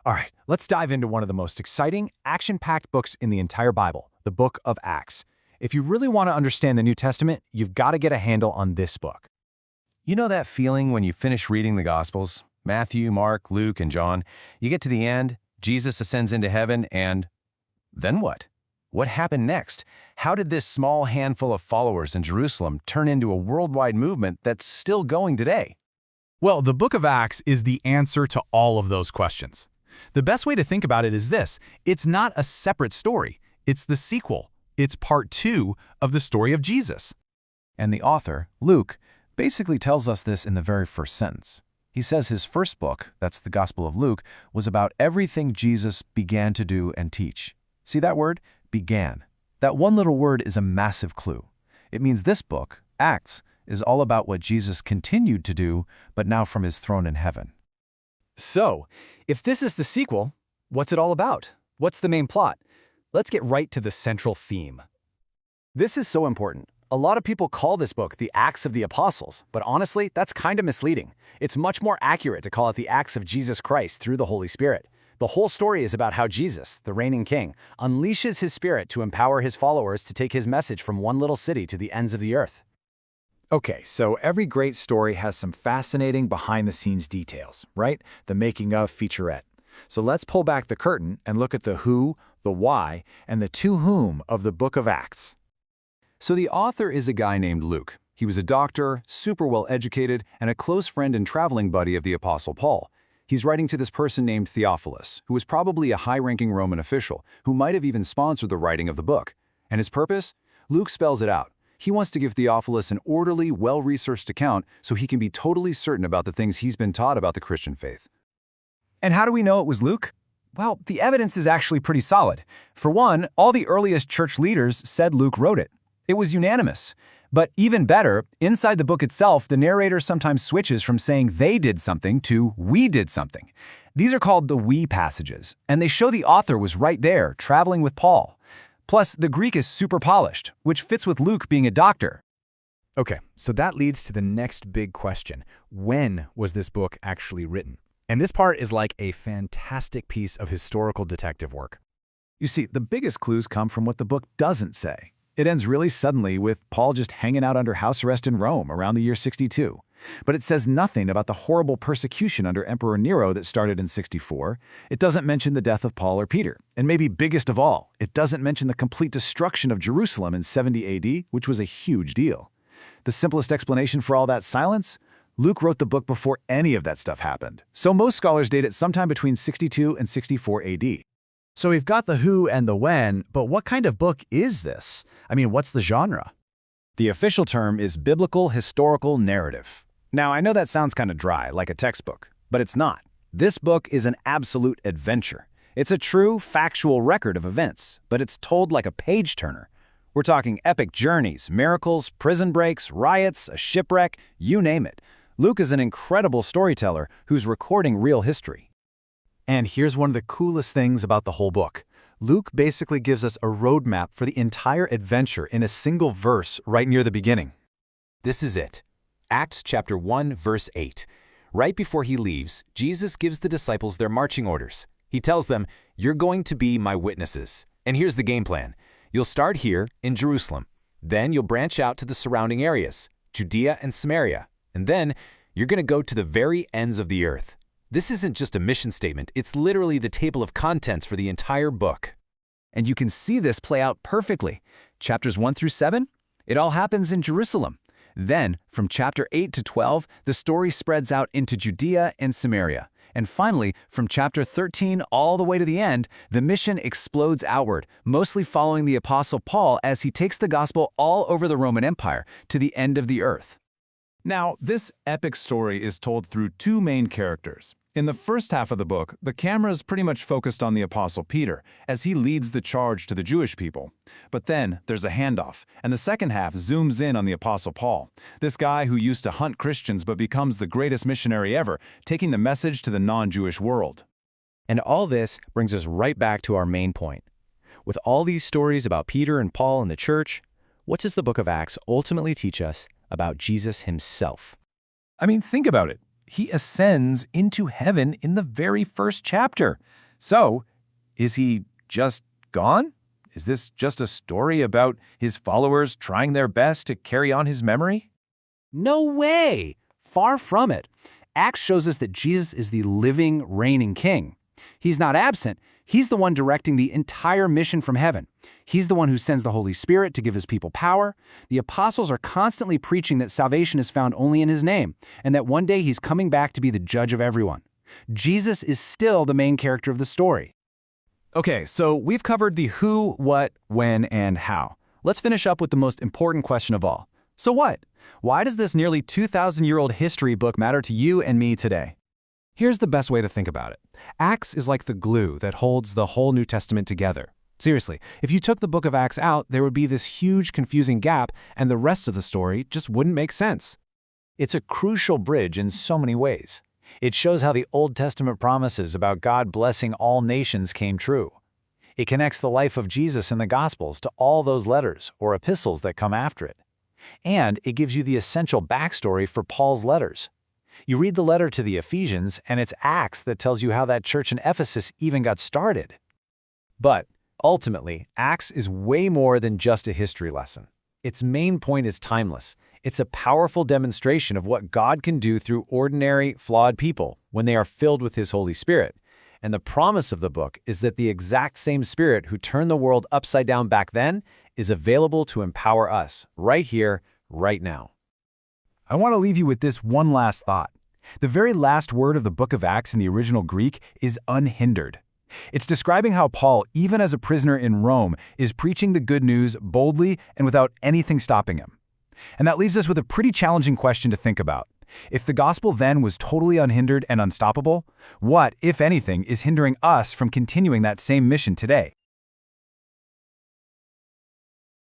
All right, let's dive into one of the most exciting, action-packed books in the entire Bible, the Book of Acts. If you really want to understand the New Testament, you've got to get a handle on this book. You know that feeling when you finish reading the Gospels? Matthew, Mark, Luke, and John. You get to the end, Jesus ascends into heaven, and then what? What happened next? How did this small handful of followers in Jerusalem turn into a worldwide movement that's still going today? Well, the book of Acts is the answer to all of those questions. The best way to think about it is this: it's not a separate story, it's the sequel. It's part 2 of the story of Jesus. And the author, Luke, basically tells us this in the very first sentence. He says his first book, that's the Gospel of Luke, was about everything Jesus began to do and teach. See that word? Began. That one little word is a massive clue. It means this book, Acts, is all about what Jesus continued to do, but now from his throne in heaven. So, if this is the sequel, what's it all about? What's the main plot? Let's get right to the central theme. This is so important. A lot of people call this book the Acts of the Apostles, but honestly, that's kind of misleading. It's much more accurate to call it the Acts of Jesus Christ through the Holy Spirit. The whole story is about how Jesus, the reigning king, unleashes his Spirit to empower his followers to take his message from one little city to the ends of the earth. Okay, so every great story has some fascinating behind-the-scenes details, right? The making-of featurette. So let's pull back the curtain and look at the who, the why, and the to whom of the book of Acts. So the author is a guy named Luke. He was a doctor, super well-educated, and a close friend and traveling buddy of the Apostle Paul. He's writing to this person named Theophilus, who was probably a high-ranking Roman official, who might have even sponsored the writing of the book. And his purpose? Luke spells it out. He wants to give Theophilus an orderly, well-researched account so he can be totally certain about the things he's been taught about the Christian faith. And how do we know it was Luke? Well, the evidence is actually pretty solid. For one, all the earliest church leaders said Luke wrote it. It was unanimous. But even better, inside the book itself, the narrator sometimes switches from saying they did something to we did something. These are called the we passages, and they show the author was right there, traveling with Paul. Plus, the Greek is super polished, which fits with Luke being a doctor. Okay, so that leads to the next big question. When was this book actually written? And this part is like a fantastic piece of historical detective work. You see, the biggest clues come from what the book doesn't say. It ends really suddenly with Paul just hanging out under house arrest in Rome around the year 62. But it says nothing about the horrible persecution under Emperor Nero that started in 64. It doesn't mention the death of Paul or Peter. And maybe biggest of all, it doesn't mention the complete destruction of Jerusalem in 70 AD, which was a huge deal. The simplest explanation for all that silence? Luke wrote the book before any of that stuff happened. So most scholars date it sometime between 62 and 64 AD. So we've got the who and the when, but what kind of book is this? I mean, what's the genre? The official term is biblical historical narrative. Now, I know that sounds kind of dry, like a textbook, but it's not. This book is an absolute adventure. It's a true, factual record of events, but it's told like a page-turner. We're talking epic journeys, miracles, prison breaks, riots, a shipwreck, you name it. Luke is an incredible storyteller who's recording real history. And here's one of the coolest things about the whole book. Luke basically gives us a roadmap for the entire adventure in a single verse right near the beginning. This is it. Acts chapter 1, verse 8. Right before he leaves, Jesus gives the disciples their marching orders. He tells them, "You're going to be my witnesses." And here's the game plan. You'll start here in Jerusalem. Then you'll branch out to the surrounding areas, Judea and Samaria. And then you're going to go to the very ends of the earth. This isn't just a mission statement, it's literally the table of contents for the entire book. And you can see this play out perfectly. Chapters 1 through 7, it all happens in Jerusalem. Then, from chapter 8 to 12, the story spreads out into Judea and Samaria. And finally, from chapter 13 all the way to the end, the mission explodes outward, mostly following the Apostle Paul as he takes the gospel all over the Roman Empire to the end of the earth. Now, this epic story is told through two main characters. In the first half of the book, the camera is pretty much focused on the Apostle Peter, as he leads the charge to the Jewish people. But then there's a handoff, and the second half zooms in on the Apostle Paul, this guy who used to hunt Christians but becomes the greatest missionary ever, taking the message to the non-Jewish world. And all this brings us right back to our main point. With all these stories about Peter and Paul and the church, what does the book of Acts ultimately teach us about Jesus himself? I mean, think about it. he ascends into heaven in the very first chapter. So, is he just gone? Is this just a story about his followers trying their best to carry on his memory? No way! Far from it. Acts shows us that Jesus is the living, reigning king. He's not absent. He's the one directing the entire mission from heaven. He's the one who sends the Holy Spirit to give his people power. The apostles are constantly preaching that salvation is found only in his name, and that one day he's coming back to be the judge of everyone. Jesus is still the main character of the story. Okay, so we've covered the who, what, when, and how. Let's finish up with the most important question of all. So what? Why does this nearly 2,000-year-old history book matter to you and me today? Here's the best way to think about it. Acts is like the glue that holds the whole New Testament together. Seriously, if you took the book of Acts out, there would be this huge, confusing gap, and the rest of the story just wouldn't make sense. It's a crucial bridge in so many ways. It shows how the Old Testament promises about God blessing all nations came true. It connects the life of Jesus in the Gospels to all those letters or epistles that come after it. And it gives you the essential backstory for Paul's letters. You read the letter to the Ephesians, and it's Acts that tells you how that church in Ephesus even got started. But ultimately, Acts is way more than just a history lesson. Its main point is timeless. It's a powerful demonstration of what God can do through ordinary, flawed people when they are filled with His Holy Spirit. And the promise of the book is that the exact same Spirit who turned the world upside down back then is available to empower us right here, right now. I want to leave you with this one last thought. The very last word of the book of Acts in the original Greek is unhindered. It's describing how Paul, even as a prisoner in Rome, is preaching the good news boldly and without anything stopping him. And that leaves us with a pretty challenging question to think about. If the gospel then was totally unhindered and unstoppable, what, if anything, is hindering us from continuing that same mission today?